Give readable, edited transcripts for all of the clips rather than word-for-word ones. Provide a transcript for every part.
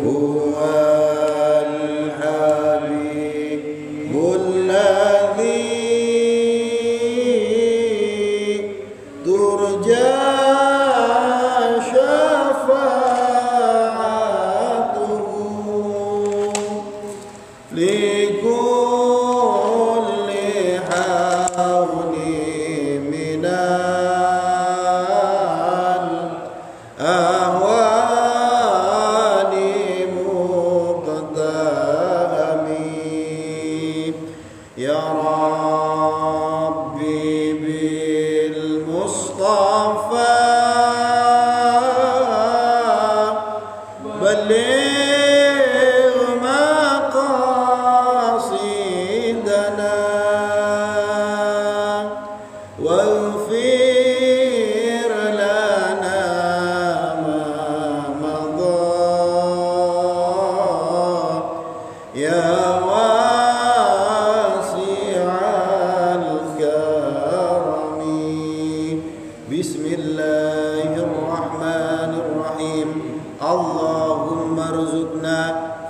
هو الحبيب الذي ترجى شفاعته لكل حول من الأهوال مقتحم يا ربي بالمصطفى بلغ مقاصدنا واغفر لنا ما مضى يا واسع الكرم بسم الله الرحمن الرحيم اللهم ارزقنا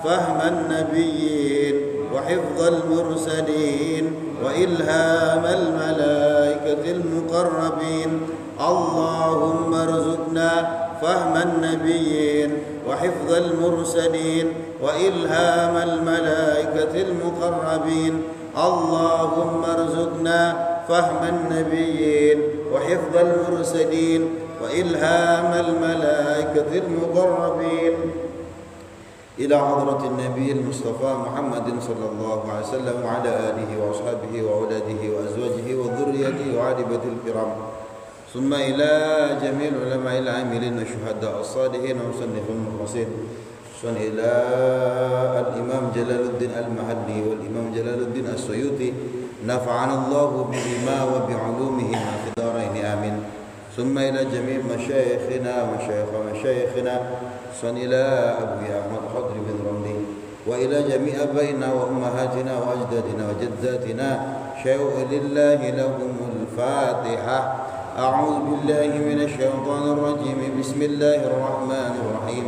فهم النبيين وحفظ المرسلين وإلهام الملائكة المقربين اللهم ارزقنا فهم النبيين وحفظ المرسلين وإلهام الملائكة المقربين اللهم ارزقنا فهم النبيين وحفظ المرسلين وإلهام الملائكة المقربين إلى حضرة النبي المصطفى محمد صلى الله عليه وسلم وعلى آله وأصحابه وأولاده وأزواجه وذريته وعادبة الكرام ثم إلى جميع العلماء العاملين والشهداء الصالحين ومصنف المخلصين ثم إلى الإمام جلال الدين المحلي والإمام جلال الدين السيوطي نفعنا الله بهما وبعلومهما في الدارين آمين ثم إلى جميع مشايخنا ومشايخنا ثم إلى أبي أحمد خضر بن رملي وإلى جميع أبائنا وأمهاتنا وأجدادنا وجداتنا شيء لله لهم الفاتحة أعوذ بالله من الشيطان الرجيم بسم الله الرحمن الرحيم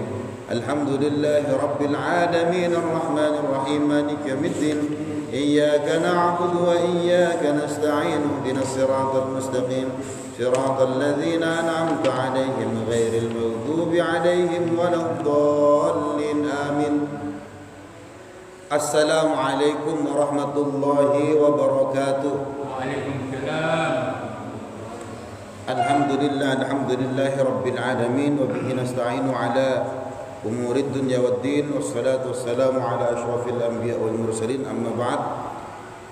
الحمد لله رب العالمين الرحمن الرحيم مالك يوم الدين إياك نعبد وإياك نستعين اهدنا الصراط المستقيم صراط الذين أنعمت عليهم غير المغضوب عليهم ولا الضالين آمين السلام عليكم ورحمة الله وبركاته وعليكم السلام الحمد لله رب العالمين وبه نستعين على أمور الدنيا والدين والصلاة والسلام على أشرف الأنبياء والمرسلين أما بعد.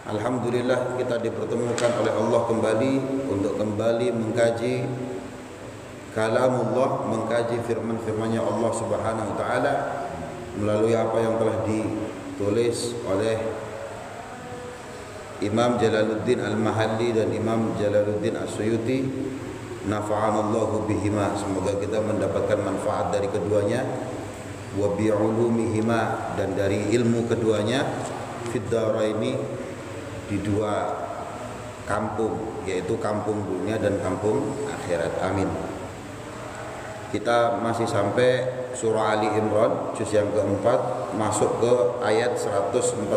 Alhamdulillah kita dipertemukan oleh Allah kembali untuk kembali mengkaji kalamullah, mengkaji firman-firmannya Allah Subhanahu wa taala melalui apa yang telah ditulis oleh Imam Jalaluddin Al-Mahalli dan Imam Jalaluddin As-Suyuti. Nafa'anallahu bihima, semoga kita mendapatkan manfaat dari keduanya, wa bi'ulumihima, dan dari ilmu keduanya, fid dharaini, di dua kampung, yaitu kampung dunia dan kampung akhirat. Amin. Kita masih sampai surah Ali Imran juz yang keempat, masuk ke ayat 145.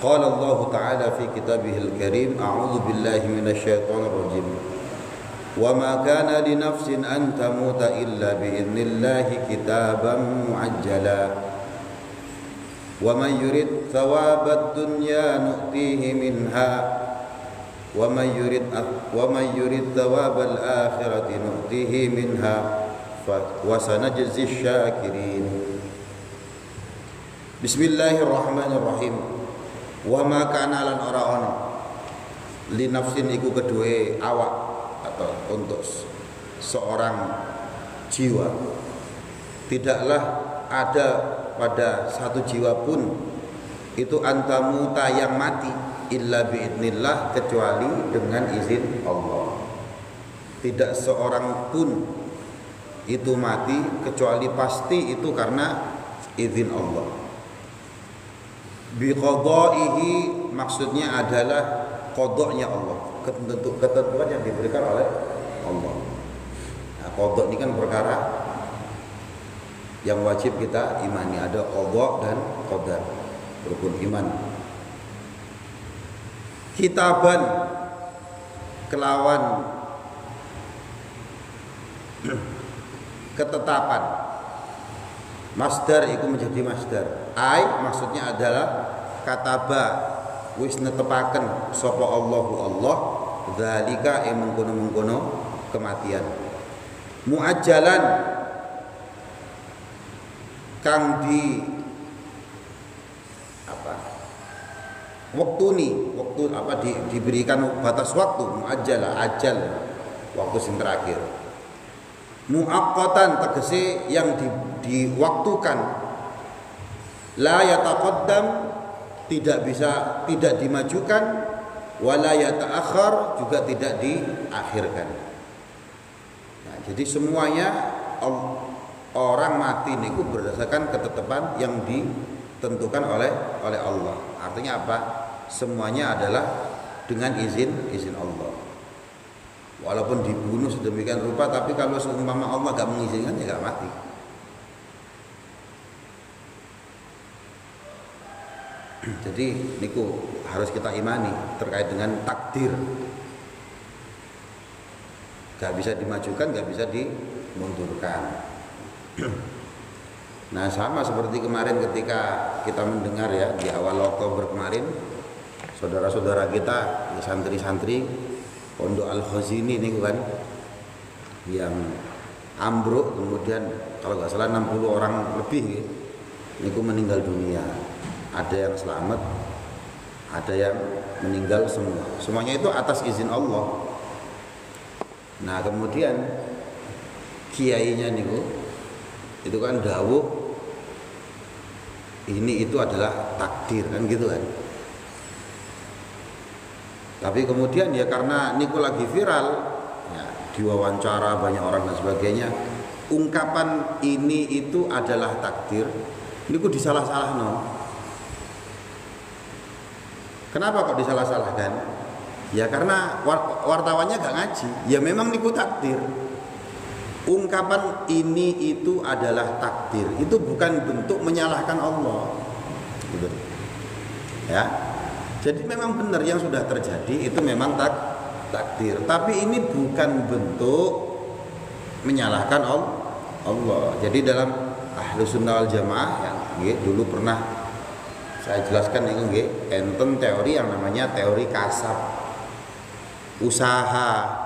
Qala Allah Ta'ala fi kitabihil karim, a'udzu billahi minasyaitonir rajim. Wa ma kana li nafsin an tamuta illa bi idnillahi kitaban muajjala. Wa man yurid thawabad dunya nu'tihi minha wa man yurid thawabal akhirati nu'tihi minha wa sanajzi syakirin. Bismillahirrahmanirrahim. Wa ma kana lan ora ana li nafsin iku kedue awak atau untuk seorang jiwa, tidaklah ada pada satu jiwa pun itu antamuta yang mati illa biidnillah, kecuali dengan izin Allah. Tidak seorang pun itu mati kecuali pasti itu karena izin Allah. Biqadaihi maksudnya adalah qadanya Allah, ketentuan yang diberikan oleh Allah. qada ini kan perkara yang wajib kita imani, ada qada dan qadar, rukun iman. Kitaban kelawan ketetapan, masdar itu menjadi masdar. Ai maksudnya adalah kataba wis netepaken sapa Allahu Allah zalika mengkono-mengkono kematian. Muajjalan kang di apa? Waktu apa diberikan batas waktu, muajjala ajal, waktu sing terakhir. Muaqqatan tegese yang diwaktukan, la yataqaddam tidak dimajukan, wala yata'akhir juga tidak diakhirkan. Nah, jadi semuanya orang mati niku berdasarkan ketetapan yang ditentukan oleh Allah. Artinya apa? Semuanya adalah dengan izin Allah. Walaupun dibunuh sedemikian rupa, tapi kalau seumpama Allah gak mengizinkan ya gak mati. Jadi niku harus kita imani terkait dengan takdir. Gak bisa dimajukan, gak bisa dimundurkan. Nah, sama seperti kemarin ketika kita mendengar ya di awal Oktober kemarin, saudara-saudara kita, santri-santri Pondok Al-Khazini ini kan yang ambruk, kemudian kalau nggak salah 60 orang lebih niku meninggal dunia. Ada yang selamat, ada yang meninggal semua. Semuanya itu atas izin Allah. Nah, kemudian kiainya niku itu kan dawuh ini itu adalah takdir kan gitu kan. Tapi kemudian ya karena niku lagi viral ya, diwawancara banyak orang dan sebagainya, ungkapan ini itu adalah takdir niku disalah-salahno. Kenapa kok disalah-salahkan? Ya karena wartawannya gak ngaji. Ya memang niku takdir. Ungkapan ini itu adalah takdir, itu bukan bentuk menyalahkan Allah gitu. Ya, jadi memang benar yang sudah terjadi itu memang takdir, tapi ini bukan bentuk menyalahkan Allah. Jadi dalam Ahlus Sunnah wal Jamaah yang dulu pernah saya jelaskan ini enten teori yang namanya teori kasab, usaha.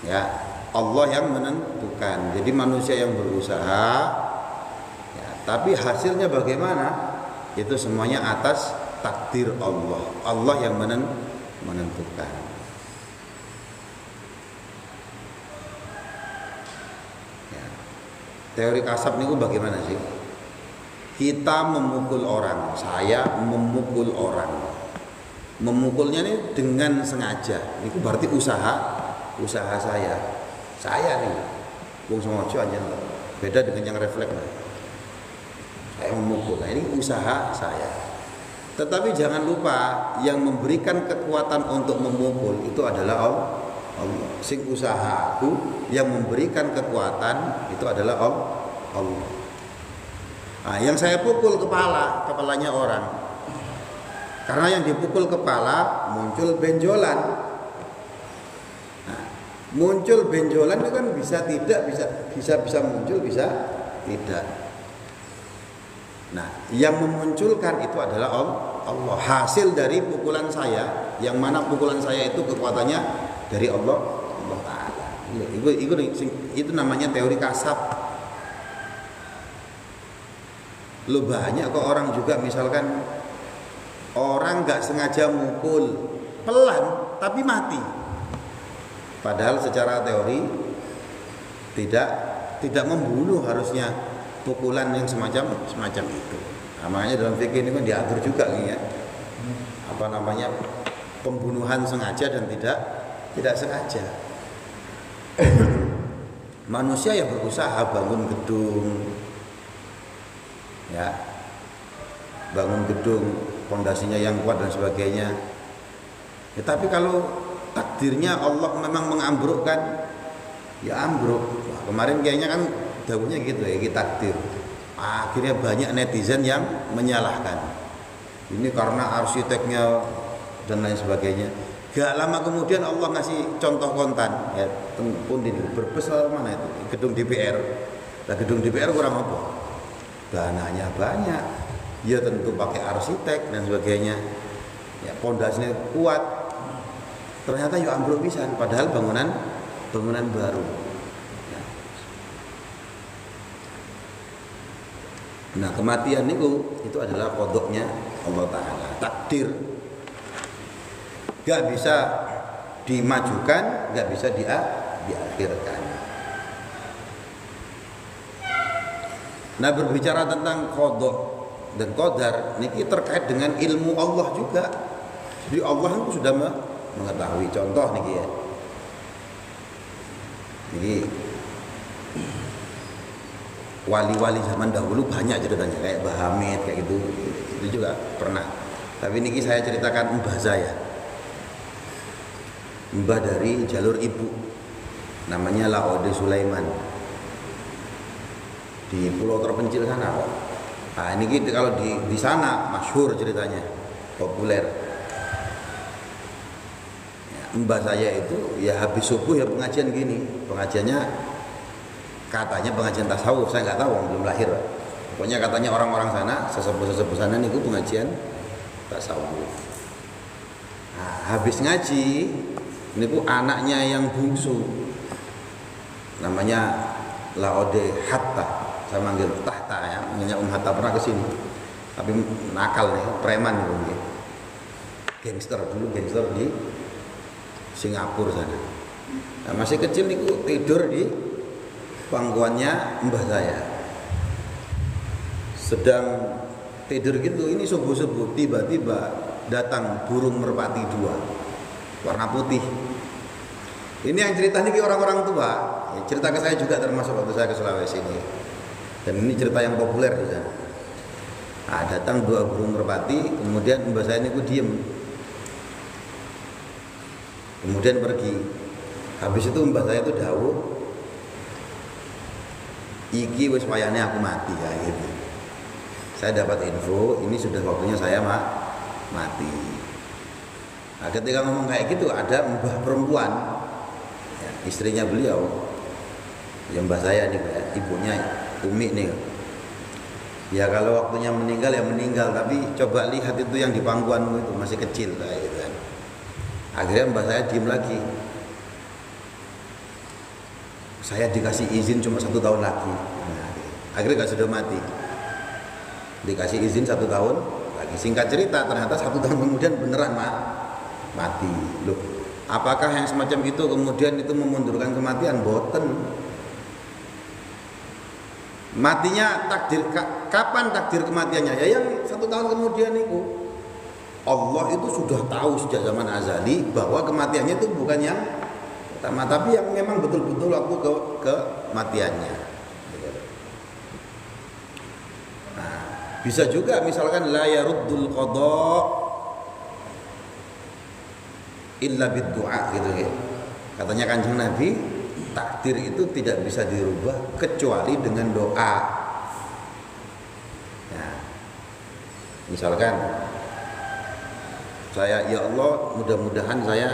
Ya, Allah yang menentukan. Jadi manusia yang berusaha ya, tapi hasilnya bagaimana? Itu semuanya atas takdir Allah. Allah yang menentukan. Ya. Teori kasab niku bagaimana sih? Kita memukul orang, saya memukul orang. Memukulnya ini dengan sengaja. Itu berarti usaha saya nih wong sengaja aja, beda dengan yang refleks. Saya memukul, nah ini usaha saya. Tetapi jangan lupa yang memberikan kekuatan untuk memukul itu adalah Allah. Sing usaha aku yang memberikan kekuatan itu adalah Allah. Nah, yang saya pukul kepalanya orang, karena yang dipukul kepala muncul benjolan. Muncul benjolan itu kan bisa muncul, bisa tidak. Nah, yang memunculkan itu adalah Allah. Hasil dari pukulan saya, yang mana pukulan saya itu kekuatannya dari Allah Ta'ala. Itu namanya teori kasab. Lo banyak kok orang juga misalkan orang nggak sengaja mukul pelan tapi mati. Padahal secara teori tidak membunuh harusnya pukulan yang semacam itu. Nah, makanya dalam fikih ini kan diatur juga nih ya. Apa namanya? Pembunuhan sengaja dan tidak sengaja. Manusia yang berusaha bangun gedung, ya, bangun gedung, pondasinya yang kuat dan sebagainya. Ya, tapi kalau takdirnya Allah memang mengambrukkan, ya ambruk. Wah, kemarin kayaknya kan dawuhnya gitu ya, takdir. Akhirnya banyak netizen yang menyalahkan. Ini karena arsiteknya dan lain sebagainya. Gak lama kemudian Allah ngasih contoh kontan, ya pun ini Brebes mana itu, gedung DPR. Nah gedung DPR kurang apa? Dananya banyak, ya tentu pakai arsitek dan sebagainya. Ya pondasinya kuat. Ternyata yuk ambruk pisan, padahal bangunan baru. Ya. Nah kematian itu adalah qadanya Allah Ta'ala, takdir. Gak bisa dimajukan, gak bisa diakhirkan. Nah berbicara tentang qada dan qadar, ini terkait dengan ilmu Allah juga. Jadi Allah itu sudah mengetahui. Contoh nih ya. Jadi wali-wali zaman dahulu banyak ceritanya, kayak Mbah Hamid kayak gitu. Itu juga pernah. Tapi niki saya ceritakan mbah saya. Mbah dari jalur ibu. Namanya Laode Sulaiman. Di pulau terpencil sana, Pak. Nah, ini gitu kalau di sana masyhur ceritanya, populer. Ya, mbah saya itu ya habis subuh ya pengajian gini. Pengajiannya katanya pengajian tasawuf, saya nggak tahu, belum lahir. Pokoknya katanya orang-orang sana, sesepuh-sesepuh sana niku pengajian tasawuf. Nah, habis ngaji, niku anaknya yang bungsu, namanya Laode Hatta, saya manggil Tahta ya, namanya Hatta pernah kesini, tapi nakal nih, preman nih, gangster dulu, gangster di Singapura sana. Nah, masih kecil niku tidur di pangkuannya mbah saya. Sedang tidur gitu, ini subuh-subuh tiba-tiba datang burung merpati 2 warna putih. Ini yang cerita nih orang-orang tua. Ya, cerita ke saya juga termasuk waktu saya ke Sulawesi ini. Dan ini cerita yang populer di sana. Nah, datang 2 burung merpati, kemudian mbah saya ini diem. Kemudian pergi. Habis itu mbah saya itu dawuh, iki wis wayane aku mati kayak gitu. Saya dapat info ini sudah waktunya saya mati. Nah, ketika ngomong kayak gitu ada mbah perempuan, ya, istrinya beliau, ya mbah saya nih, ya, ibunya Umi nih. Ya kalau waktunya meninggal ya meninggal, tapi coba lihat itu yang di pangkuanmu itu masih kecil kayak gitu kan. Akhirnya mbah saya diem lagi. Saya dikasih izin cuma 1 tahun lagi. Nah, akhirnya gak sudah mati. Dikasih izin 1 tahun lagi. Singkat cerita ternyata 1 tahun kemudian beneran mati. Loh, apakah yang semacam itu kemudian itu memundurkan kematian? Boten. Matinya takdir, kapan takdir kematiannya? Ya yang 1 tahun kemudian itu. Allah itu sudah tahu sejak zaman azali bahwa kematiannya itu bukan yang pertama, tapi yang memang betul-betul waktu kematiannya. Nah, bisa juga misalkan la yaruddul qada illa bid-du'a gitu ya. Katanya Kanjeng Nabi, takdir itu tidak bisa dirubah kecuali dengan doa. Nah, misalkan saya, ya Allah, mudah-mudahan saya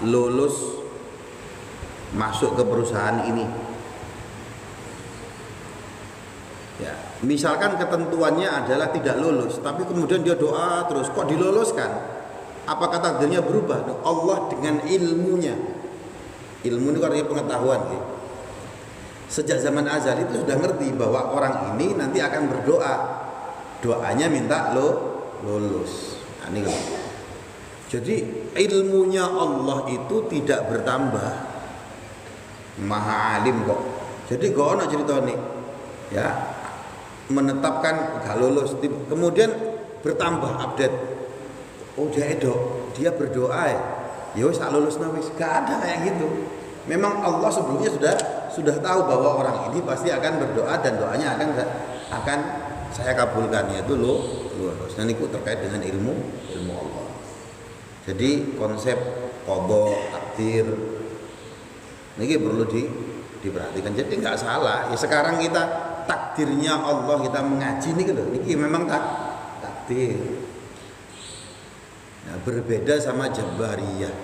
lulus masuk ke perusahaan ini. Ya, misalkan ketentuannya adalah tidak lulus, tapi kemudian dia doa terus, kok diloluskan? Apakah takdirnya berubah? Allah dengan ilmunya, ilmu itu artinya pengetahuan. Ya. Sejak zaman azal itu sudah ngerti bahwa orang ini nanti akan berdoa, doanya minta lulus. Nah, ini kan. Jadi ilmunya Allah itu tidak bertambah, maha alim kok. Jadi gak ada cerita nih, ya menetapkan gak lulus, kemudian bertambah update. Oh dia berdoa ya wis tak lulus wis, gak ada kayak gitu. Memang Allah sebelumnya sudah tahu bahwa orang ini pasti akan berdoa dan doanya akan saya kabulkan, yaitu lulus. Dan itu terkait dengan ilmu Allah. Jadi konsep qada, takdir ini perlu diperhatikan. Jadi nggak salah. Ya sekarang kita takdirnya Allah kita mengaji ini loh. Ini memang takdir. Nah, berbeda sama Jabariyah.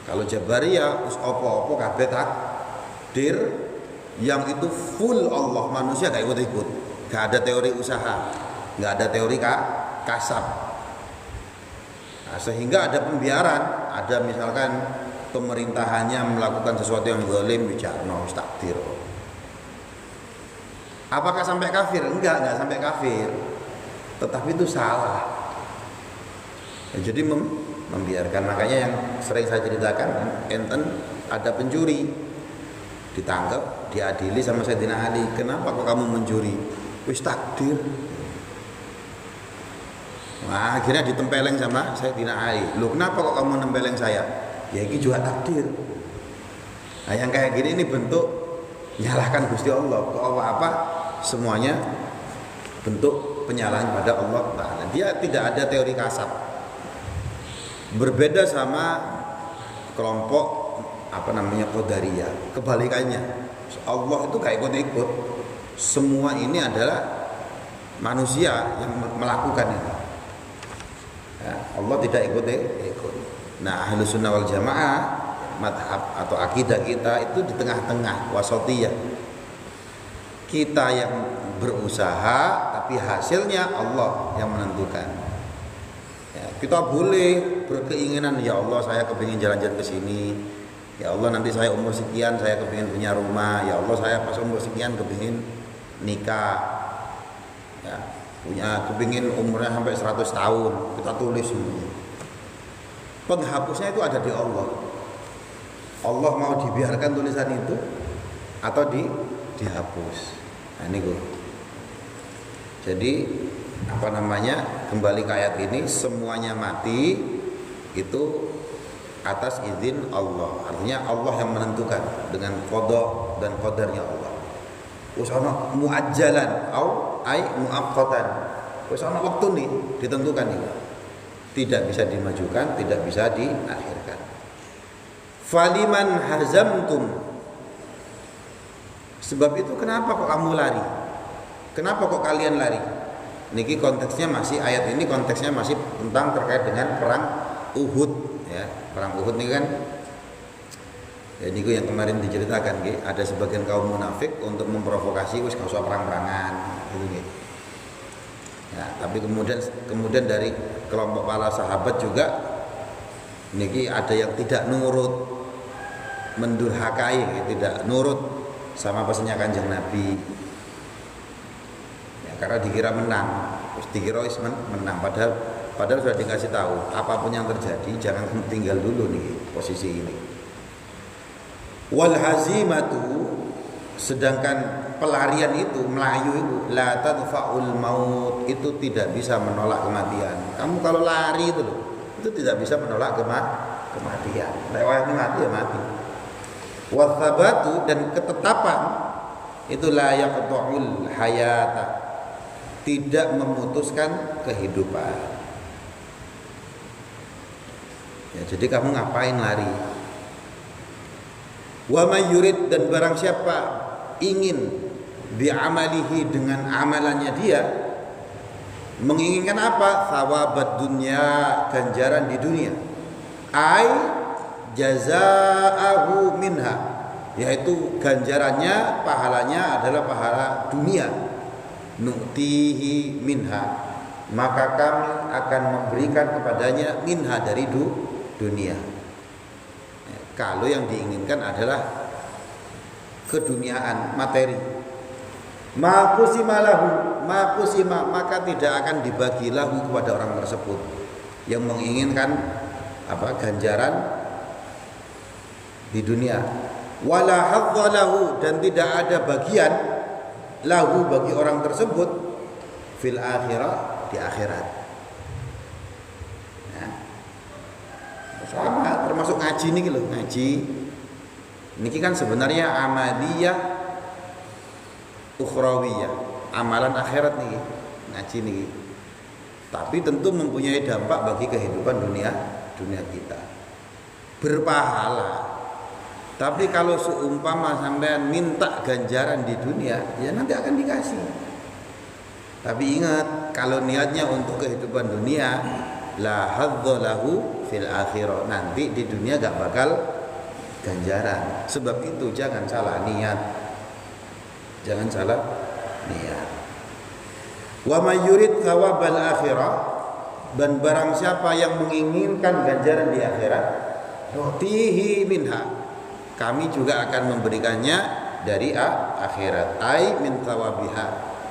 Kalau Jabariyah us opo-opo kabeh takdir yang itu full Allah, manusia gak ikut-ikut. Gak ada teori usaha, gak ada teori kasab. Nah, sehingga ada pembiaran, ada misalkan pemerintahannya melakukan sesuatu yang zalim, bicara takdir. Apakah sampai kafir? Enggak sampai kafir. Tetapi itu salah. Ya, jadi membiarkan. Makanya yang sering saya ceritakan, enten ada pencuri ditangkap, diadili sama Sayyidina Ali. Kenapa kok kamu mencuri? Wis takdir. Nah, akhirnya ditempeleng sama Sayyidina Ali. Loh, kenapa kok kamu nempeleng saya? Ya ini juga takdir. Nah, yang kayak gini ini bentuk menyalahkan Gusti Allah. Kok apa semuanya bentuk penyalahan pada Allah Ta'ala. Dia tidak ada teori kasab. Berbeda sama kelompok Qadariyah. Kebalikannya, Allah itu gak ikut-ikut. Semua ini adalah manusia yang melakukan itu. Ya, Allah tidak ikut-ikut. Nah, Ahlus Sunnah wal Jamaah madhab atau akidah kita itu di tengah-tengah, wasatiyah. Kita yang berusaha, tapi hasilnya Allah yang menentukan. Ya, kita boleh berkeinginan, ya Allah saya kepingin jalan-jalan ke sini. Ya Allah nanti saya umur sekian saya kepingin punya rumah. Ya Allah saya pas umur sekian kepingin nikah. Ya, kepingin umurnya sampai 100 tahun. Kita tulis semuanya. Penghapusnya itu ada di Allah. Allah mau dibiarkan tulisan itu atau dihapus. Nah ini kok. Jadi kembali ke ayat ini, semuanya mati itu atas izin Allah. Artinya Allah yang menentukan dengan qada dan qadarnya Allah. Wis ana muajjalan au ai muaqqatan. Wis ana waktu nih ditentukan ini. Tidak bisa dimajukan, tidak bisa diakhirkan. Faliman hazamtum. Sebab itu kenapa kok kamu lari? Kenapa kok kalian lari? Niki konteksnya masih, ayat ini konteksnya masih tentang terkait dengan perang Uhud. Ya, perang Uhud ini kan, ya ini yang kemarin diceritakan, ada sebagian kaum munafik untuk memprovokasi, wis gak usah perang-perangan, gitu. Ya, tapi kemudian dari kelompok para sahabat juga, niki ada yang tidak nurut, mendurhakai, tidak nurut sama pesannya Kanjeng Nabi. Ya, karena dikira menang, dikira menang, Padahal sudah dikasih tahu, apapun yang terjadi jangan tinggal dulu nih posisi ini. Wal hazimatu, sedangkan pelarian itu, melayu itu, la tadfa'ul maut, itu tidak bisa menolak kematian. Kamu kalau lari itu loh, itu tidak bisa menolak kematian. Lewatnya mati ya mati. Wasabatu, dan ketetapan itu la yaqta'ul hayata, tidak memutuskan kehidupan. Ya, jadi kamu ngapain lari? Wa may yurid, dan barang siapa ingin bi'amalihi, dengan amalannya dia, menginginkan apa? Thawabat dunya, ganjaran di dunia. Ai jazaahu minha, yaitu ganjarannya, pahalanya adalah pahala dunia. Nu'tihi minha, maka kami akan memberikan kepadanya minha, dari dunia. Kalau yang diinginkan adalah keduniaan, materi. Maqusima lahu, maqusima, maka tidak akan dibagi lahu kepada orang tersebut yang menginginkan ganjaran di dunia. Wala hadza lahu, dan tidak ada bagian lahu bagi orang tersebut fil akhirah, di akhirat. Sama termasuk ngaji nih loh, ngaji niki kan sebenarnya amaliyah ukhrawiyah, amalan akhirat nih ngaji nih, tapi tentu mempunyai dampak bagi kehidupan dunia kita. Berpahala. Tapi kalau seumpama sampean minta ganjaran di dunia, ya nanti akan dikasih. Tapi ingat, kalau niatnya untuk kehidupan dunia, la hadzalahu fil akhirah. Nanti di dunia gak bakal ganjaran. Sebab itu jangan salah niat. Jangan salah niat. Wa may yurid thawabal akhirah, dan barang siapa yang menginginkan ganjaran di akhirat, nu'tihi minha, kami juga akan memberikannya dari akhirat. Ai min thawabiha,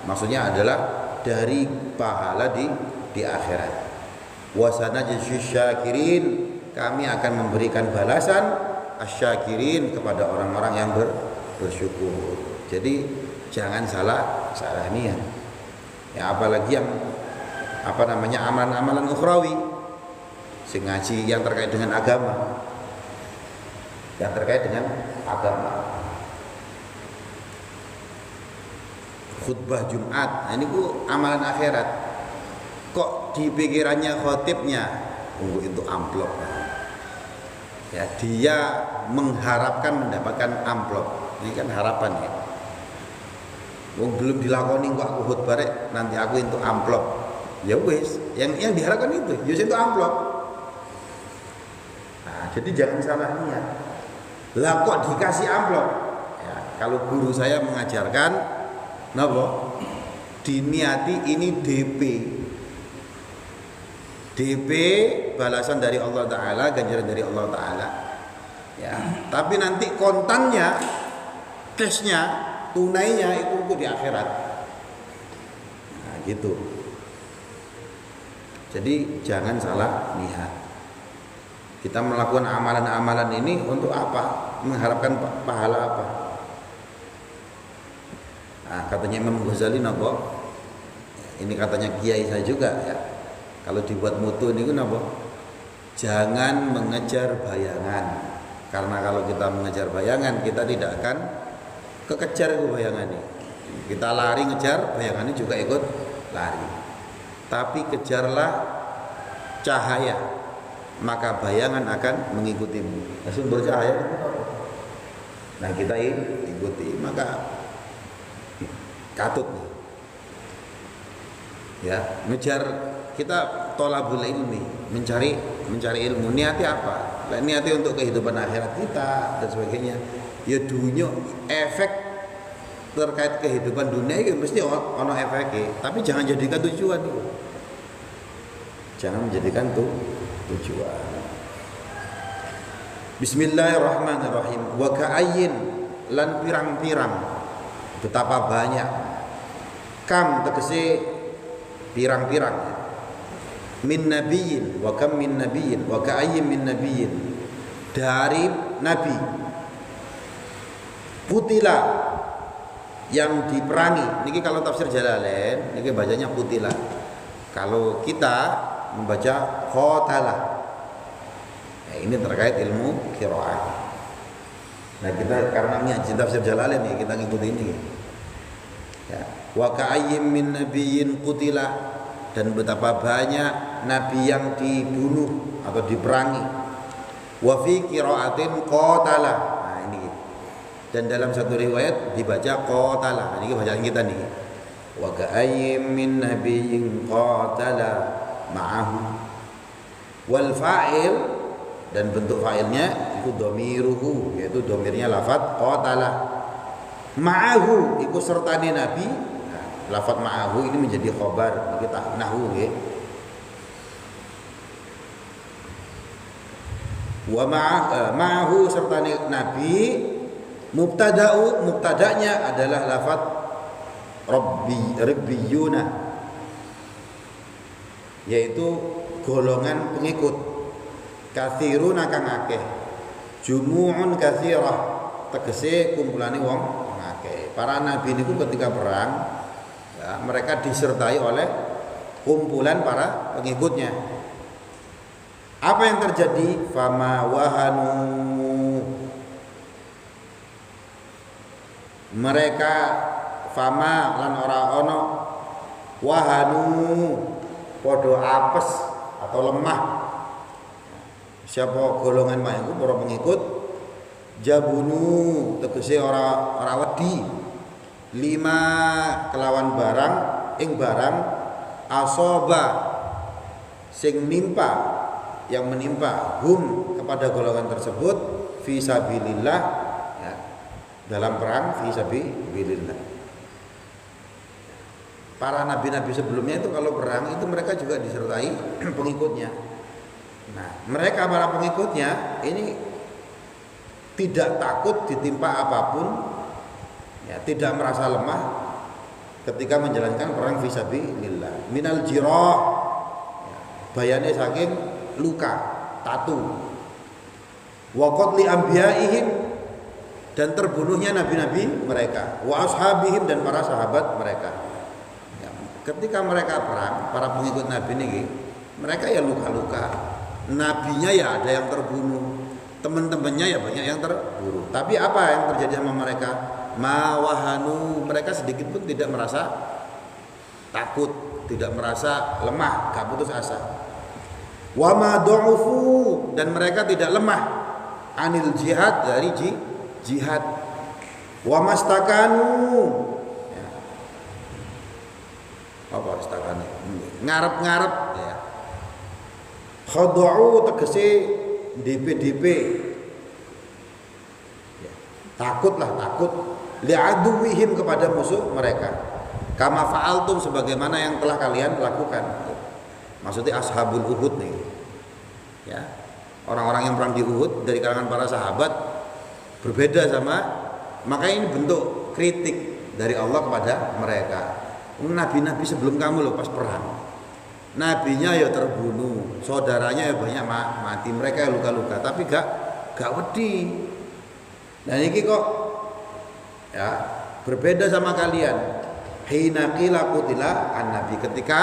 maksudnya adalah dari pahala di akhirat. Wa sanajzi syakirin, kami akan memberikan balasan asyakirin kepada orang-orang yang bersyukur. Jadi jangan salah niat. Ya, apalagi yang amalan-amalan ukhrawi, sing ngaji yang terkait dengan agama. Khutbah Jumat, nah ini ku amalan akhirat. Kok di pikirannya khotibnya itu amplop. Ya, dia mengharapkan mendapatkan amplop. Ini kan harapan ya. Belum dilakoni kok aku khutbah rek, nanti aku itu amplop. Ya wis, yang diharapkan itu, itu amplop. Nah, jadi jangan salah niat. Lah kok dikasih amplop? Ya, kalau guru saya mengajarkan, napa? Diniati ini DP balasan dari Allah Ta'ala, ganjaran dari Allah Ta'ala. Ya, tapi nanti kontannya, cashnya, tunainya itu di akhirat. Nah, gitu. Jadi jangan salah niat. Kita melakukan amalan-amalan ini untuk apa? Mengharapkan pahala apa? Nah, katanya Imam Ghazali napa? Ini katanya kiai saya juga ya. Kalau dibuat mutu ini napa? Jangan mengejar bayangan. Karena kalau kita mengejar bayangan, kita tidak akan kekejar itu bayangan ini. Kita lari ngejar, bayangannya juga ikut lari. Tapi kejarlah cahaya, maka bayangan akan mengikutimu. Nah, sumber cahaya itu apa? Nah, kita ikuti, maka katut nih. Ya, ngejar, kita tolabul ilmi, mencari ilmu. Niati apa? Niati untuk kehidupan akhirat kita dan sebagainya. Ya dunia, efek terkait kehidupan dunia itu mesti ono efeknya. Tapi jangan jadikan tujuan itu. Jangan menjadikan tujuan. Bismillahirrahmanirrahim. Wa ka'ayyin, lan pirang-pirang, betapa banyak. Kam tegese pirang-pirang. Min nabiyyin, wa kam min nabiyyin, wa ka'ayyin min nabiyyin, dari nabi. Putila, yang diperangi. Niki kalau tafsir Jalalain, niki bacanya putila. Kalau kita membaca qatalah. Ya, ini terkait ilmu qiraah. Nah, kita karena ngaji tafsir Jalalain nih, kita ngikuti ini. Ya, wa ka'ayyim min nabiyyin qutila, dan betapa banyak nabi yang dibunuh atau diperangi. Wa fi qiraatin qatala. Nah, ini. Dan dalam satu riwayat dibaca qatala. Ini bacaan kita nih. Wa ka'ayyim min nabiyyin qatala ma'ahu. Wal fa'il, dan bentuk fa'ilnya itu dhamiruhu, yaitu dhamirnya lafaz qatala. Ma'ahu iku sertane nabi. Nah, lafaz ma'ahu ini menjadi khabar, kita nahwu nggih. Wa ma'ahu sertane nabi, mubtada'nya adalah lafaz rabbiyuna, yaitu golongan pengikut. Katsiruna kang akeh, jumu'un katsirah, tegese kumpulane wong akeh. Para nabi niku ketika perang, ya, mereka disertai oleh kumpulan para pengikutnya. Apa yang terjadi? Fama wahanu, mereka fama lan ora ono wahanu, podo apes atau lemah. siapa golongan mak iku para pengikut jabunu tegese ora wedi lima kelawan barang ing barang asoba sing yang menimpa hum kepada golongan tersebut fi sabilillah ya, dalam perang fi sabilillah. Para nabi-nabi sebelumnya itu kalau perang itu mereka juga disertai pengikutnya. Nah, mereka para pengikutnya ini tidak takut ditimpa apapun, ya, tidak merasa lemah ketika menjalankan perang fi sabilillah. Minal jirah, ya, bayane saking luka, tatu. Wa qatli anbiya'ihim, dan terbunuhnya nabi-nabi mereka, wa ashabihim, dan para sahabat mereka. Ya, ketika mereka perang, para pengikut nabi ini mereka ya luka-luka. Nabinya ya ada yang terbunuh, teman-temannya ya banyak yang terbunuh. Tapi apa yang terjadi sama mereka? Mawahanu, mereka sedikit pun tidak merasa takut, tidak merasa lemah, gak putus asa. Wa ma du'ufu, dan mereka tidak lemah anil jihad, dari jihad. Wa mastakanu, ya. Apa istakanu? Ngarep-ngarep, ya. Khadu'u tegese DP ya, takut li'aduwihim, kepada musuh mereka. Kama fa'altum, sebagaimana yang telah kalian lakukan. Maksudnya ashabul Uhud nih, ya, orang-orang yang perang di Uhud dari kalangan para sahabat berbeda sama, makanya ini bentuk kritik dari Allah kepada mereka. Nabi-nabi sebelum kamu loh pas perang, nabinya ya terbunuh, saudaranya ya banyak mati, mereka ya luka-luka, tapi gak wedi. Dan ini kok ya berbeda sama kalian. Hina qila qutila an-nabi, ketika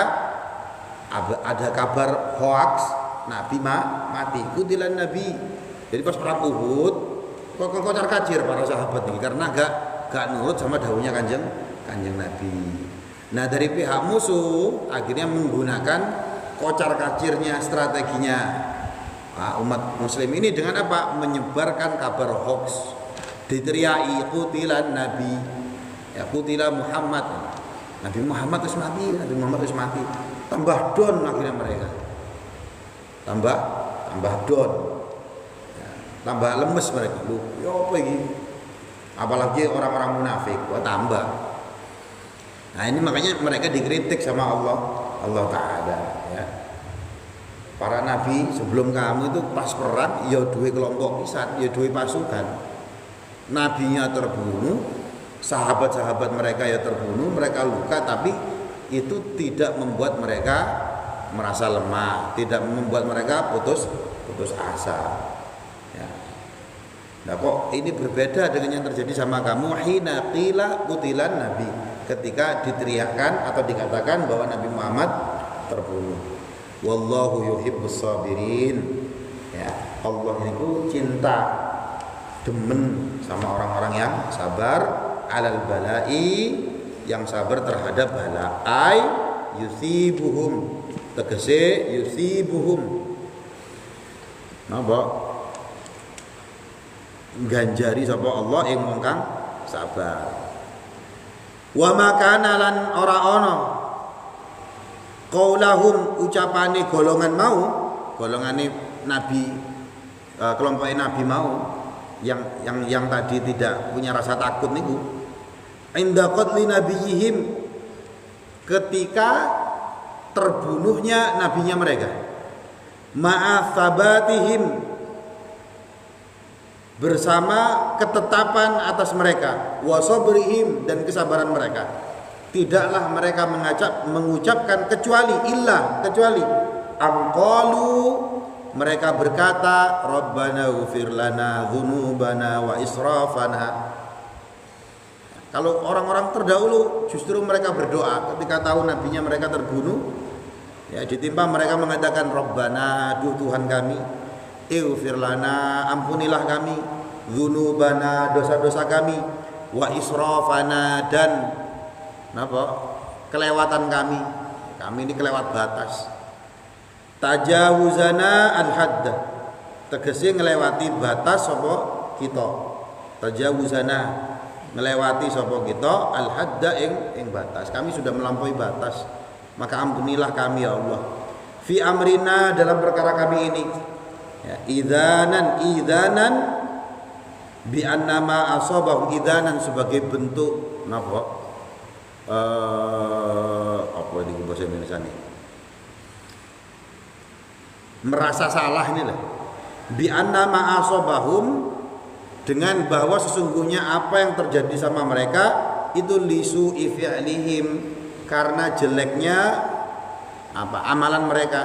ada kabar hoax nabi mati, qutilan nabi. Jadi pas perang Uhud kok kocar-kacir para sahabat ini karena gak nurut sama dawuhnya kanjeng Nabi. Nah, dari pihak musuh akhirnya menggunakan kocar-kacirnya, strateginya umat muslim ini dengan apa? Menyebarkan kabar hoax. Diteriaki qutilan nabi, ya, qutila Muhammad. Nabi Muhammad wis mati. Tambah don akhirnya mereka. Tambah don. Ya, tambah lemes mereka. Loh, ya apa ini? Apalagi orang-orang munafik, tambah. Nah, ini makanya mereka dikritik sama Allah Ta'ala, ya. Para nabi sebelum kamu itu pas perang ya duwe kelompok pisan, ya duwe pasukan. Nabinya terbunuh, sahabat-sahabat mereka ya terbunuh, mereka luka, tapi itu tidak membuat mereka merasa lemah, tidak membuat mereka putus asa. Ya. Nah, kok ini berbeda dengan yang terjadi sama kamu? Hina qila qutilan nabi, ketika diteriakkan atau dikatakan bahwa Nabi Muhammad terbunuh. Wallahu yuhibbus sabirin. Ya, Allah itu cinta, demen sama orang-orang yang sabar, alal balai, yang sabar terhadap bala. Ai yusibuhum, tegese yusibuhum. Napa? Ganjari sapa Allah ing wong kang sabar. Wa makana lan ora ana qaulahum, ucapane golongan mau, golongane nabi, kelompok nabi mau yang tadi tidak punya rasa takut niku, inda qatli nabiyihim, ketika terbunuhnya nabinya mereka, ma'a thabatihim, bersama ketetapan atas mereka, wa sabrihim, dan kesabaran mereka. Tidaklah mereka mengucapkan kecuali angqalu, mereka berkata rabbana ighfir lana dzunubana wa israfana. Kalau orang-orang terdahulu justru mereka berdoa ketika tahu nabinya mereka terbunuh, ya, ditimpa mereka mengatakan rabbana, duh Tuhan kami, ighfir lana, ampunilah kami, dzunubana, dosa-dosa kami, wa israfana, dan kelewatan kami ini kelewat batas, tajawuzana al-hadda, tegese ngelewati batas sapa kita. Tajawuzana ngelewati sapa kita al-hadda ing batas. Kami sudah melampaui batas. Maka ampunilah kami ya Allah. Fi amrina dalam perkara kami ini. Ya, idzanan bi annama asabahu idzanan sebagai bentuk napa? Apa di bahasa Indonesia ini? Merasa salah ini lah. Bi annama asabahum dengan bahwa sesungguhnya apa yang terjadi sama mereka itu lisu fi'lihim karena jeleknya amalan mereka.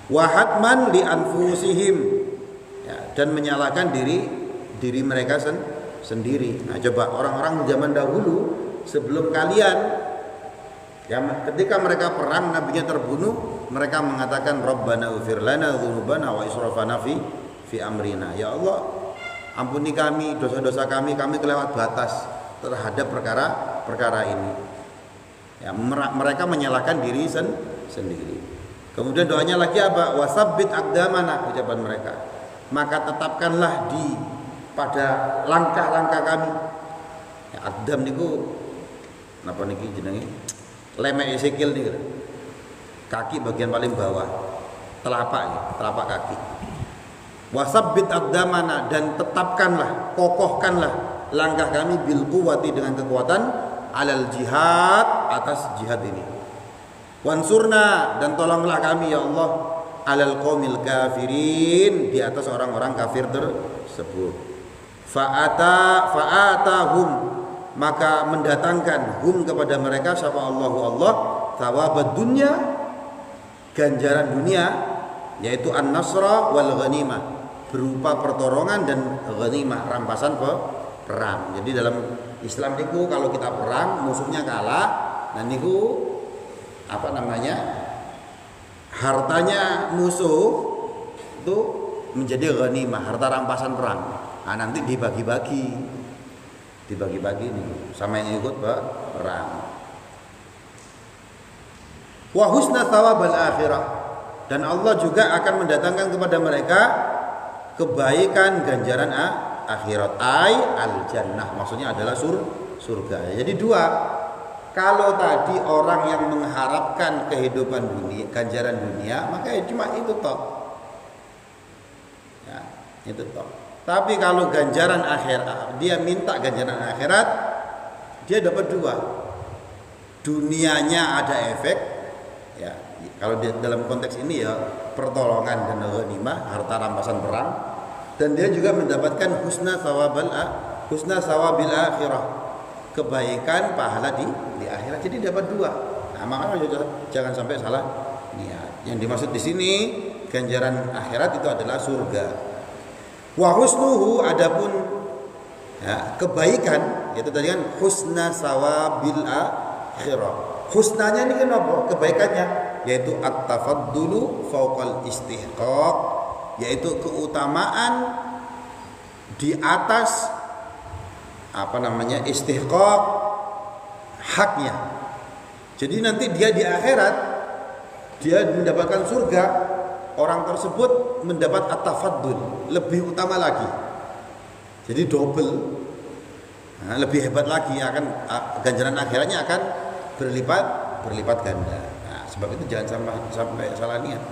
Wa hatman li anfusihim ya, dan menyalahkan diri mereka sendiri. Nah, coba orang-orang zaman dahulu sebelum kalian ya, ketika mereka perang nabinya terbunuh, mereka mengatakan Rabbana ighfir lana dzunubana wa israfana fi amrina. Ya Allah, ampuni kami dosa-dosa kami kelewat batas terhadap perkara ini. Ya, mereka menyalahkan diri sendiri. Kemudian doanya lagi apa? Wasabbit aqdamana, ucapan mereka. Maka tetapkanlah pada langkah-langkah kami. Ya, aqdam niku napa niki jenenge? Lemek sikil niku. Kaki bagian paling bawah. Telapak kaki. Wasabbit aqdamana, dan tetapkanlah, kokohkanlah langkah kami bil quwwati dengan kekuatan alal jihad, atas jihad ini. Wansurna, dan tolonglah kami ya Allah alal qaumil kafirin, di atas orang-orang kafir tersebut. Fa'atahum, maka mendatangkan hum kepada mereka sapa Allah thawabad dunya, ganjaran dunia, yaitu an-nasra wal ghanimah, berupa pertolongan dan ghanimah, rampasan perang. Jadi dalam Islam niku kalau kita perang musuhnya kalah, dan niku hartanya musuh itu menjadi ghanimah, harta rampasan perang. Nah, nanti dibagi-bagi nih sama yang ikut perang. Wa husna thawabal akhirah, dan Allah juga akan mendatangkan kepada mereka kebaikan ganjaran akhirat, al jannah, maksudnya adalah surga. Jadi dua, kalau tadi orang yang mengharapkan kehidupan dunia, ganjaran dunia, maka ya cuma itu toh. Ya, itu toh. Tapi kalau ganjaran akhirat, dia minta ganjaran akhirat, dia dapat dua. Dunianya ada efek, ya. Kalau dalam konteks ini ya pertolongan dan ghanimah, harta rampasan perang, dan dia juga mendapatkan husna sawabil akhirah, kebaikan pahala di akhirat. Jadi dapat dua. Nah, makanya jangan sampai salah niat. Yang dimaksud di sini ganjaran akhirat itu adalah surga. Wa husnuhu, adapun ya, kebaikan itu tadi kan husna sawabil akhirah. Husnanya ini kan apa? Kebaikannya yaitu at-tafaddulu fauqal istihqaq, yaitu keutamaan di atas istihqaq, haknya. Jadi nanti dia di akhirat dia mendapatkan surga, orang tersebut mendapat at-tafaddul, lebih utama lagi. Jadi double. Nah, lebih hebat lagi, akan ganjaran akhiratnya akan berlipat ganda. Nah, sebab itu jangan sampai salah niat.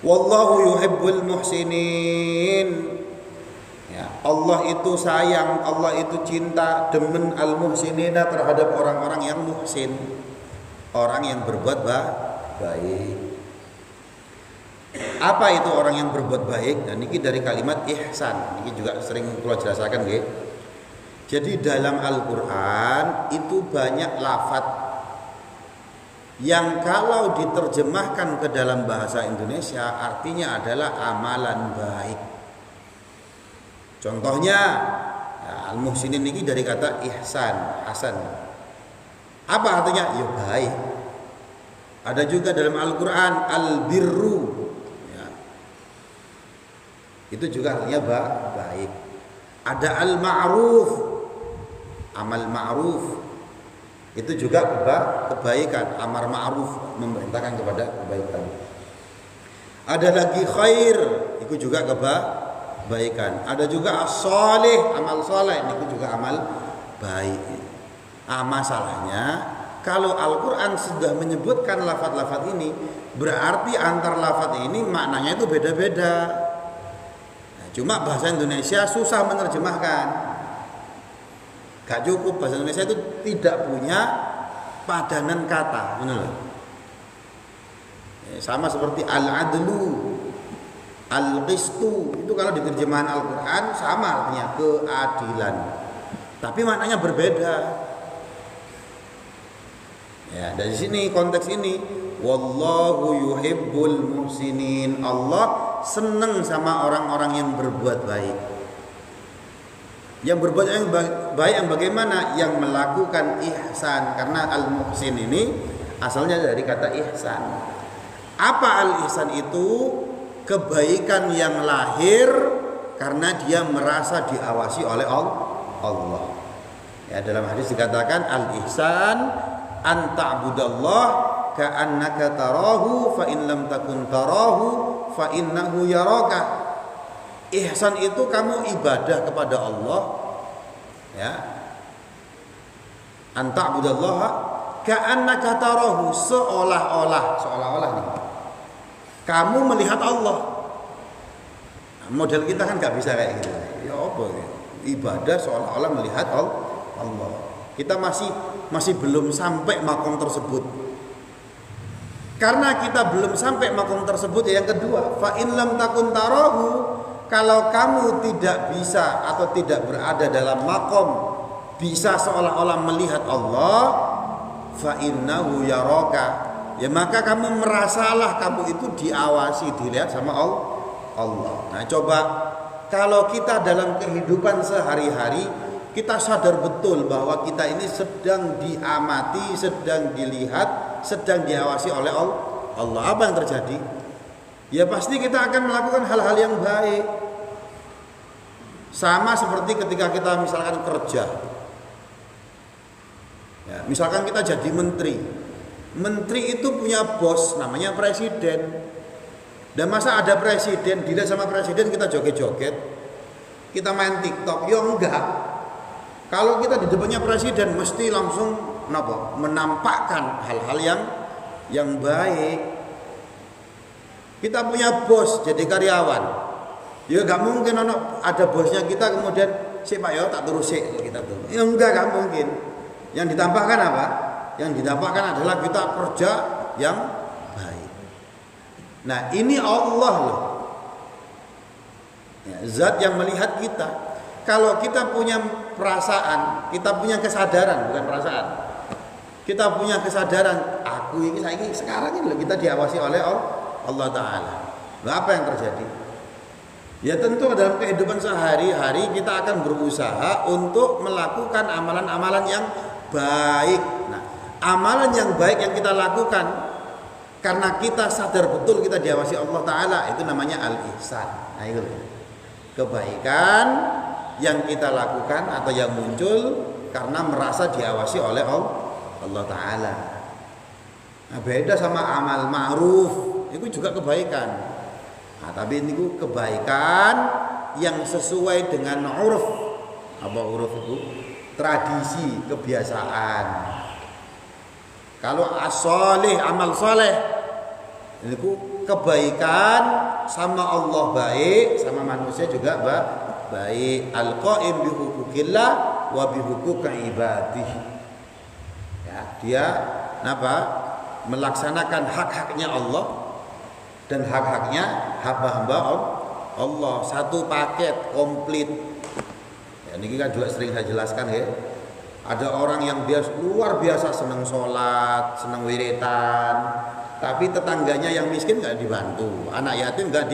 Wallahu yuhibbul muhsinin. Ya, Allah itu sayang, Allah itu cinta, demen al-muhsinina, terhadap orang-orang yang muhsin, orang yang berbuat baik. Apa itu orang yang berbuat baik? Dan ini dari kalimat ihsan. Ini juga sering kula jelasaken nggih. Jadi dalam Al-Qur'an itu banyak lafaz yang kalau diterjemahkan ke dalam bahasa Indonesia artinya adalah amalan baik. Contohnya ya, al-muhsinin ini dari kata ihsan, hasan. Apa artinya? Ya baik. Ada juga dalam Al-Qur'an al-birru. Ya. Itu juga artinya baik. Ada al-ma'ruf, amal ma'ruf. Itu juga kebaikan, amar ma'ruf, memerintahkan kepada kebaikan. Ada lagi khair, itu juga kebaikan. Ada juga as-shalih, amal saleh, itu juga amal baik. Masalahnya kalau Al-Qur'an sudah menyebutkan lafaz-lafaz ini, berarti antar lafaz ini maknanya itu beda-beda. Nah, cuma bahasa Indonesia susah menerjemahkan. Gak cukup, bahasa Indonesia itu tidak punya padanan kata, benar? Sama seperti al-adlu, al-qistu, itu kalau di terjemahan Al-Qur'an sama artinya keadilan. Tapi maknanya berbeda. Ya, dari sini konteks ini, wallahu yuhibbul muhsinin. Allah senang sama orang-orang yang berbuat baik. Yang berbuat yang baik yang bagaimana? Yang melakukan ihsan. Karena al-muhsin ini asalnya dari kata ihsan. Apa al-ihsan itu? Kebaikan yang lahir karena dia merasa diawasi oleh Allah. Ya, dalam hadis dikatakan al-ihsan an ta'budallah ka'annaka tarahu fa in lam takun tarahu fa innahu yaraka. Ihsan itu kamu ibadah kepada Allah, ya. An ta'budallah ka'annaka tarahu, seolah-olah nih. Kamu melihat Allah. Nah, model kita kan nggak bisa kayak gitu. Ya apa ya? Ibadah seolah-olah melihat Allah. Kita masih belum sampai makom tersebut. Karena kita belum sampai makom tersebut, ya yang kedua, fa in lam takun tarahu, kalau kamu tidak bisa atau tidak berada dalam makom bisa seolah-olah melihat Allah, fa innahu yaraka, ya maka kamu merasalah kamu itu diawasi, dilihat sama Allah. Nah, coba kalau kita dalam kehidupan sehari-hari kita sadar betul bahwa kita ini sedang diamati, sedang dilihat, sedang diawasi oleh Allah. Apa yang terjadi? Ya pasti kita akan melakukan hal-hal yang baik. Sama seperti ketika kita misalkan kerja. Ya, misalkan kita jadi menteri. Menteri itu punya bos namanya presiden. Dan masa ada presiden, dilihat sama presiden kita joget-joget, kita main TikTok? Ya enggak. Kalau kita di depannya presiden mesti langsung menampakkan hal-hal yang baik. Kita punya bos jadi karyawan. Ya enggak mungkin ada bosnya kita kemudian si Pak yo tak terus kita tuh. Ya enggak mungkin. Yang ditampakkan apa? Yang ditampakkan adalah kita kerja yang baik. Nah, ini Allah loh. Ya, zat yang melihat kita. Kalau kita punya perasaan, kita punya kesadaran, bukan perasaan. Kita punya kesadaran, aku ini sekarang ini loh kita diawasi oleh Allah Ta'ala. Nah, apa yang terjadi? Ya tentu dalam kehidupan sehari-hari kita akan berusaha untuk melakukan amalan-amalan yang baik. Nah, amalan yang baik yang kita lakukan karena kita sadar betul kita diawasi Allah Ta'ala, itu namanya al-ihsan. Nah, itu kebaikan yang kita lakukan atau yang muncul karena merasa diawasi oleh Allah Ta'ala. Nah, beda sama amal ma'ruf, itu juga kebaikan. Nah, tapi ini kebaikan yang sesuai dengan uruf. Apa uruf itu? Tradisi, kebiasaan. Kalau as-shalih, amal saleh, ini kebaikan sama Allah baik, sama manusia juga baik. Al-qaim bi hukukillah wa bi huquqi ibadih. Ya, dia melaksanakan hak-haknya Allah dan hak-haknya hamba-hamba Allah, satu paket komplit. Ya, ini kan juga sering saya jelaskan ya. Ada orang yang luar biasa senang sholat, senang wiritan, tapi tetangganya yang miskin nggak dibantu, anak yatim nggak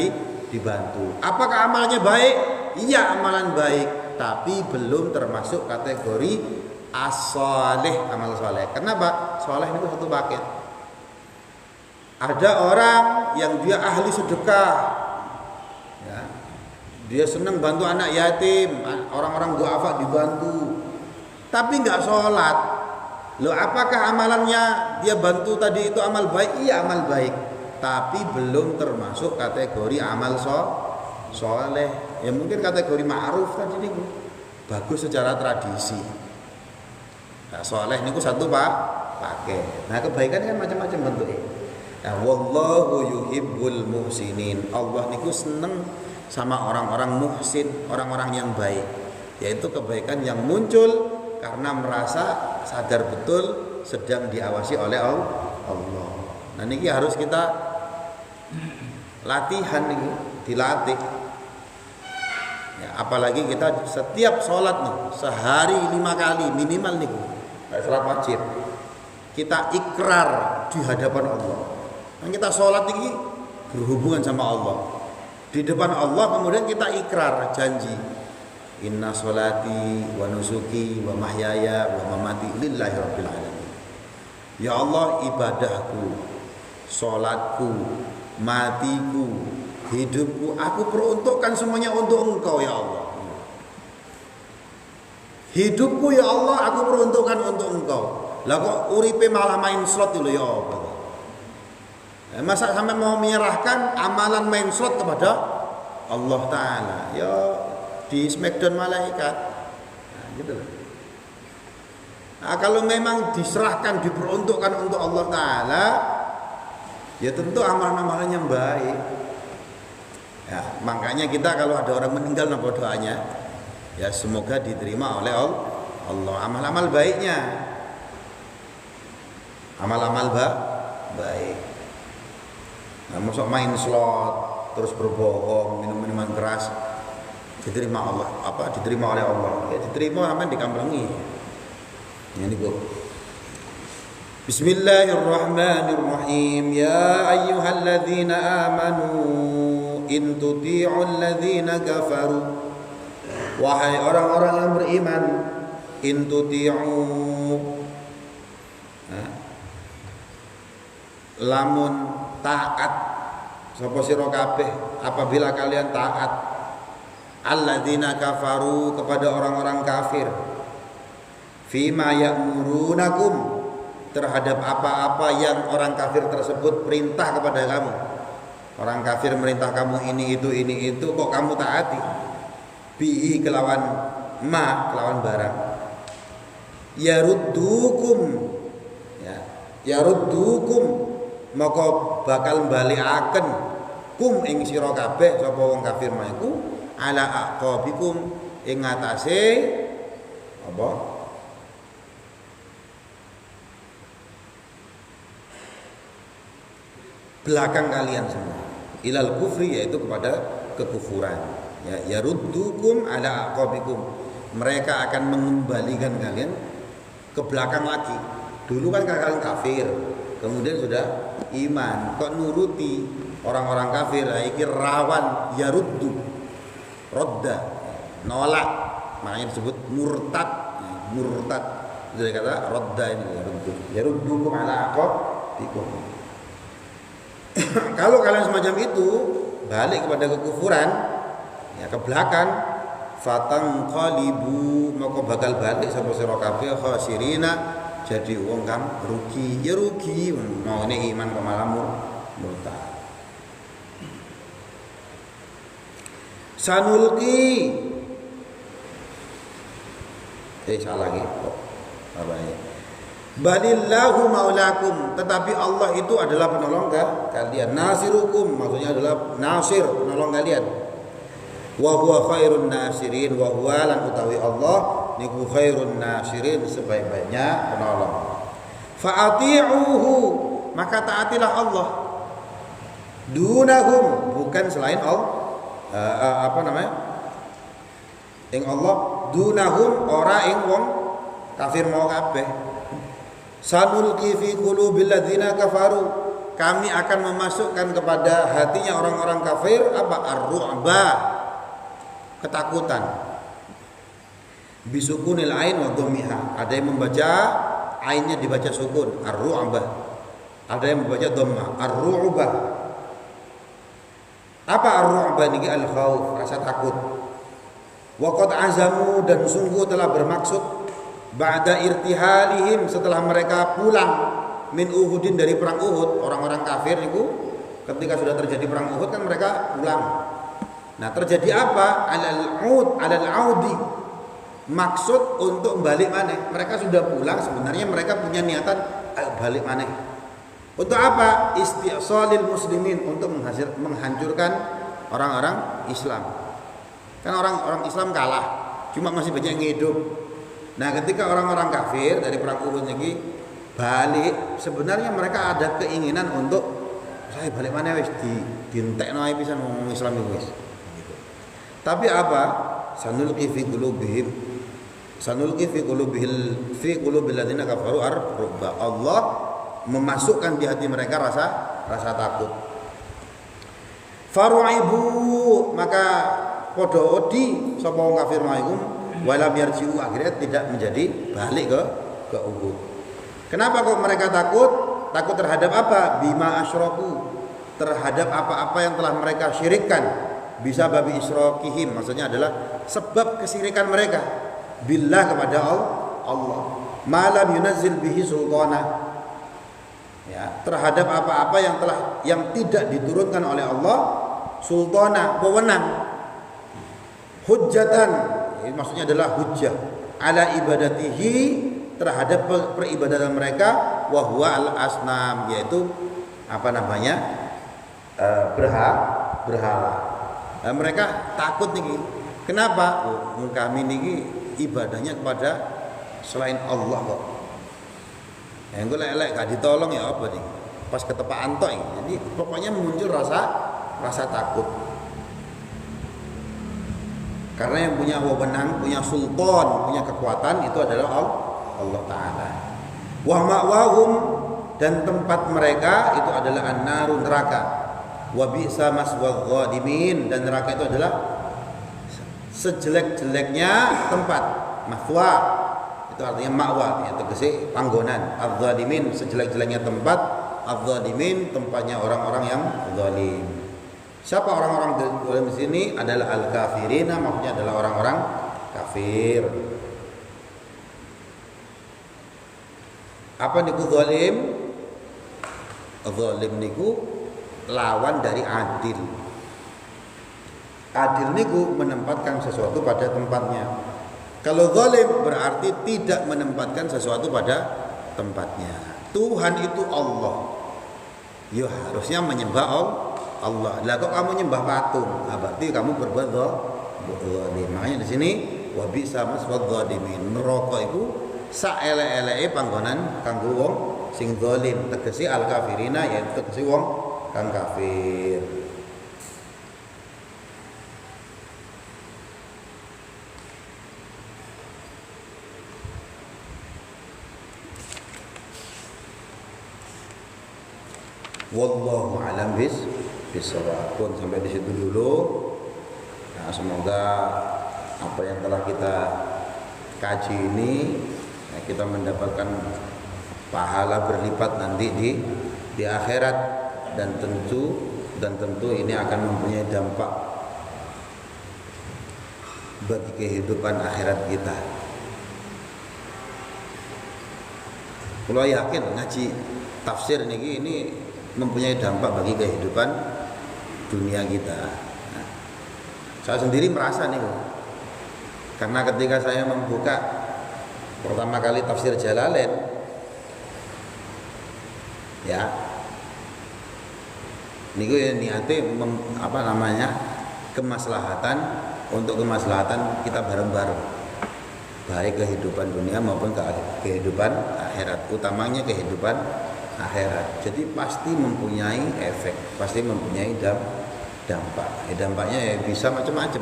dibantu. Apakah amalnya baik? Iya, amalan baik, tapi belum termasuk kategori as-shalih, amal saleh. Kenapa? Saleh itu satu paket. Ada orang yang dia ahli sedekah, ya, dia senang bantu anak yatim, orang-orang duafa dibantu, tapi nggak sholat. Loh, apakah amalannya dia bantu tadi itu amal baik? Iya, amal baik, tapi belum termasuk kategori amal soleh, ya mungkin kategori ma'ruf tadi niku bagus secara tradisi. Nah, soleh niku satu pak pakai. Nah kebaikan kan macam-macam bentuknya. Nah, wallahu yuhibbul muhsinin. Allah niku seneng sama orang-orang muhsin, orang-orang yang baik. Yaitu kebaikan yang muncul karena merasa sadar betul sedang diawasi oleh Allah. Nah niki harus kita latihan nih, dilatih. Ya, apalagi kita setiap sholat nih, sehari 5 kali minimal nih, kayak sholat wajib. Kita ikrar di hadapan Allah. Nah, kita sholat ini berhubungan sama Allah. Di depan Allah kemudian kita ikrar janji. Inna sholati wa nusuki wa mahyaya wa mamati lillahi rabbil alamin. Ya Allah, ibadahku, sholatku, matiku, hidupku, aku peruntukkan semuanya untuk Engkau ya Allah. Hidupku ya Allah aku peruntukkan untuk Engkau. Lah kok uripe malah main slot dulu ya Allah. Masa sampai mau menyerahkan amalan main slot kepada Allah Ta'ala? Ya di smackdown malaikat. Nah, gitu. Nah, kalau memang diserahkan, diperuntukkan untuk Allah Ta'ala, ya tentu amalan-amalan yang baik. Ya, makanya kita kalau ada orang meninggal napa doanya, ya semoga diterima oleh Allah amal-amal baiknya. Amal-amal baik. Nah, masuk main slot, terus berbohong, minum minuman keras, diterima Allah, diterima oleh Allah. Ya diterima sampai dikamplengi. Ini Bu. Bismillahirrahmanirrahim. Ya ayyuhalladzina amanu in tuti'ul ladzina kafaru. Wahai orang-orang yang beriman, in tuti'u, lamun taat sapa sira kabeh apabila kalian taat alladzina kafaru kepada orang-orang kafir fima ya'murunakum terhadap apa-apa yang orang kafir tersebut perintah kepada kamu. Orang kafir merintah kamu ini itu kok kamu taati. Bihi kelawan kelawan barang. Yaruddukum, ya, yaruddukum maka bakal balikaken kum ing sira kabeh sapa wong kafir maiku ala aqabikum ing ngatasé apa belakang kalian semua ilal kufri, yaitu kepada kekufuran. Ya yaruddukum ala aqabikum, mereka akan mengembalikan kalian ke belakang lagi. Dulu kan kalian kafir, kemudian sudah iman, kok nuruti orang-orang kafir, iki rawan yaruddu, rodda, nolak, makanya disebut murtad. Murtad dari kata rodda ini, yaruddukum ala aqabikum. Kalau kalian semacam itu balik kepada kekufuran, ya ke belakang, fatang qalibu maka bakal balik sapa sira kabeh khasirina, jadi wong kang rugi. Ya rugi mau ini iman kok malah murtad. Sanulki salah lagi kok apa ya? Balillahu maulakum, tetapi Allah itu adalah penolong kalian. Nasirukum maksudnya adalah nasir, penolong kalian. Wa huwa khairun nasirin, wa huwa lan utawi Allah niku khairun nasirin, sebaik-baiknya penolong. Fa'ati'uhu, maka taatilah Allah. Dunahum, bukan selain Allah. Ing Allah, dunahum ora ing wong kafir mau kabeh. Sanulqi fi qulubil ladzina kafaru, kami akan memasukkan kepada hatinya orang-orang kafir apa? Ar-ru'ba, ketakutan. Bisukunil ain wa dhammiha, ada yang membaca ainnya dibaca sukun, ar-ru'ba. Ada yang membaca dhamma, ar-ru'ba. Apa ar-ru'ba niki? Al-khauf, rasa takut. Wa qad azamu, dan sungguh telah bermaksud ba'da irtihalihim, setelah mereka pulang min Uhudin, dari perang Uhud. Orang-orang kafir itu ketika sudah terjadi perang Uhud kan mereka pulang. Nah, terjadi apa? Alal audi. Maksud untuk balik maneh. Mereka sudah pulang, sebenarnya mereka punya niatan balik maneh. Untuk apa? Isti'salil muslimin, untuk menghancurkan orang-orang Islam. Kan orang-orang Islam kalah, cuma masih banyak yang hidup. Nah, ketika orang-orang kafir dari perang Uhud lagi balik, sebenarnya mereka ada keinginan untuk saya balik mana wis dientekno ae pisan wong Islam iku wis. Tapi apa? Sanulqi fi qulubihim fi qulubil ladzina kafaru ar-ru'ba. Allah memasukkan di hati mereka rasa takut. Faru'ibu, maka padha odi sapa wong kafir maikum wala yarji'u, akhirnya tidak menjadi balik ke Uhud. Kenapa kok mereka takut? Takut terhadap apa? Bima asyraku, terhadap apa-apa yang telah mereka syirikkan. Bisa babi isyrokihim, maksudnya adalah sebab kesyirikan mereka billah kepada Allah. Malam yunazzil bihi sultana, ya, terhadap apa-apa yang tidak diturunkan oleh Allah sultana, wewenang, hujjatan, ini maksudnya adalah hujjah ala ibadatihi, terhadap peribadatan mereka, wa huwa al asnam, yaitu apa namanya, berhala. Nah, mereka takut nih. Kenapa? Kami nih ibadahnya kepada selain Allah kok. Yang gue lelek gak ditolong ya apa nih? Pas ketepaan tok. Jadi pokoknya muncul rasa takut. Karena yang punya wewenang, punya sultan, punya kekuatan itu adalah Allah Ta'ala. Wa ma'wahum, dan tempat mereka itu adalah an-narun, neraka. Wa bi'sa maswal ghadimin, dan neraka itu adalah sejelek-jeleknya tempat. Mathwa itu artinya ma'wa, yaitu tegese panggonan. Adz-dzalimin, sejelek-jeleknya tempat. Adz-dzalimin, tempatnya orang-orang yang zalim. Siapa orang-orang zalim di sini? Adalah al-kafirina, maksudnya adalah orang-orang kafir. Apa niku zalim? Zalim niku lawan dari adil. Adil niku menempatkan sesuatu pada tempatnya. Kalau zalim berarti tidak menempatkan sesuatu pada tempatnya. Tuhan itu Allah. Ya harusnya menyembah Allah. Lah kok kamu nyembah patung? Nah, berarti kamu berbuat zalim. Makanya di sini wa bi'sa maswal zalimin. Neraka itu saelek-eleke panggonan kanggo wong sing zalim. Tegese al-kafirina, yaitu tegese wong kang kafir. Wallahu a'lam bissawab. Pun sampai di situ dulu. Nah, semoga apa yang telah kita kaji ini kita mendapatkan pahala berlipat nanti di akhirat, dan tentu ini akan mempunyai dampak bagi kehidupan akhirat kita. Kalau yakin ngaji tafsir ini mempunyai dampak bagi kehidupan dunia kita. Nah, saya sendiri merasa nih, karena ketika saya membuka pertama kali tafsir Jalalain, ya, niku niate kemaslahatan, untuk kemaslahatan kita bareng-bareng, baik kehidupan dunia maupun kehidupan akhirat, utamanya kehidupan akhirat. Jadi pasti mempunyai efek, pasti mempunyai dampak. Dampaknya ya bisa macam-macam.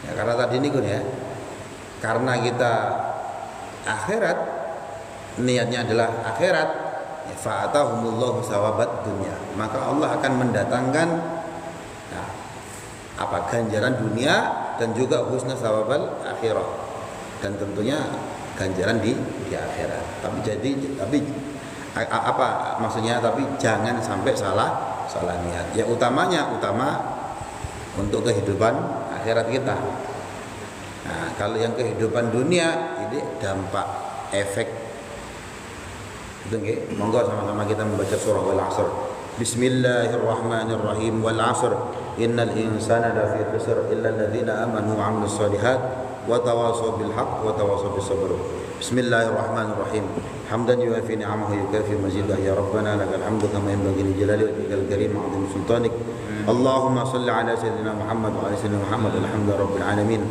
Ya, karena tadi niku ya, karena kita akhirat, niatnya adalah akhirat, ya, fa'atahumullahu sawabat dunya, maka Allah akan mendatangkan ganjaran dunia dan juga husna sawabal akhirat, dan tentunya ganjaran di akhirat. Tapi maksudnya, tapi jangan sampai salah niat. Ya utama untuk kehidupan akhirat kita. Nah, kalau yang kehidupan dunia ini dampak efek. Oke, monggo sama-sama kita membaca surah Wal 'Asr. Bismillahirrahmanirrahim. Wal 'Asr. Innal insana lafi khusr illa alladhina amanu wa 'amilus shalihat wa tawashaw bil haqq wa tawashaw bis sabr. Bismillahirrahmanirrahim. Hamdan yuwafi ni'amahu yukafi mazidah ya rabbana lakal hamdu kama yanbaghi li jalali wajhikal karim 'azimi sultanik. Allahumma shalli ala sayyidina Muhammad wa ala sayyidina Muhammad alhamdulillahirabbil alamin.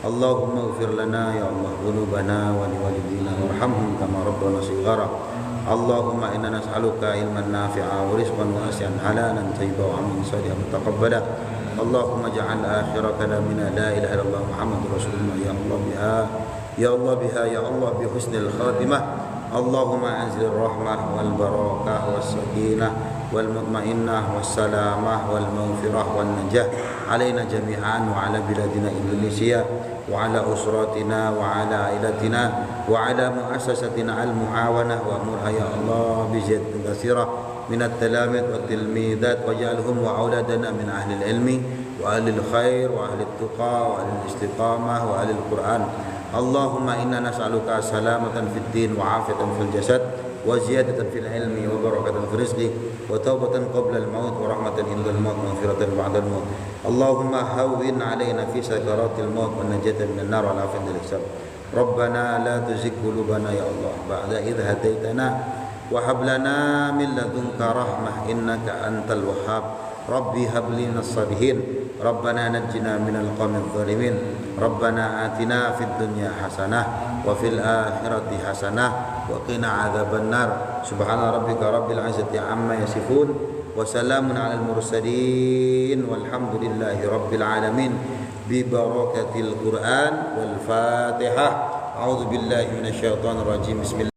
Allahumma ighfir lana ya Allah dhunubana wa liwalidina warhamhum kama rabbana shighara. Allahumma inna nas'aluka ilman nafi'a wa rizqan wasi'an halalan thayyiban wa 'amalan salihan mutaqabbala. Allahumma ja'al akhir kalamina la ilaha illallah Muhammadur Rasulullah ya Allah biha ya Allah biha ya Allah bi husnil khatimah. Allahumma anzil rahmah wal barakah was sakinah wal mutmainnah was salamah wal maghfirah wan najah alaina jami'an wa ala biladina Indonesia wa ala usratina wa ala ailatina wa ala muassasatina al muawanah wa amurha ya Allah bi ziyadatin katsirah min at-talamid wa tilmidat waj'alhum wa auladana min ahli al-ilmi wa ahli al-khair wa ahli at-tuqa wa ahli al-istiqamah wa ahli al-Qur'an. Allahumma inna nas'aluka salamatan fid din wa afiyatan fil jasad wa ziyadatan fil ilmi wa barakatan fil rizqi wa taubatan qabla al-maut wa rahmatan indal maut wa maghfiratan ba'da al-maut. Allahumma hawwin 'alaina fi sakaratil maut wa najatan minan nar wa afiyatan fil hisab. Rabbana la tuzigh qulubana ya Allah ba'da idh hadaitana wa hab lana min ladunka rahmah innaka antal wahhab. Rabbi hab li minas salihin. Rabbana najjina minal qawmidh dhalimin. Rabbana atina fid dunya hasanah wa fil akhirati hasanah wa qina adzabannar. Subhana rabbika rabbil izzati amma yasifun wa salamun alal mursalin walhamdulillahi rabbil alamin. Bi barakatil Qur'an wal Fatihah. A'udzu billahi minasyaitonir rajim. Bismillah.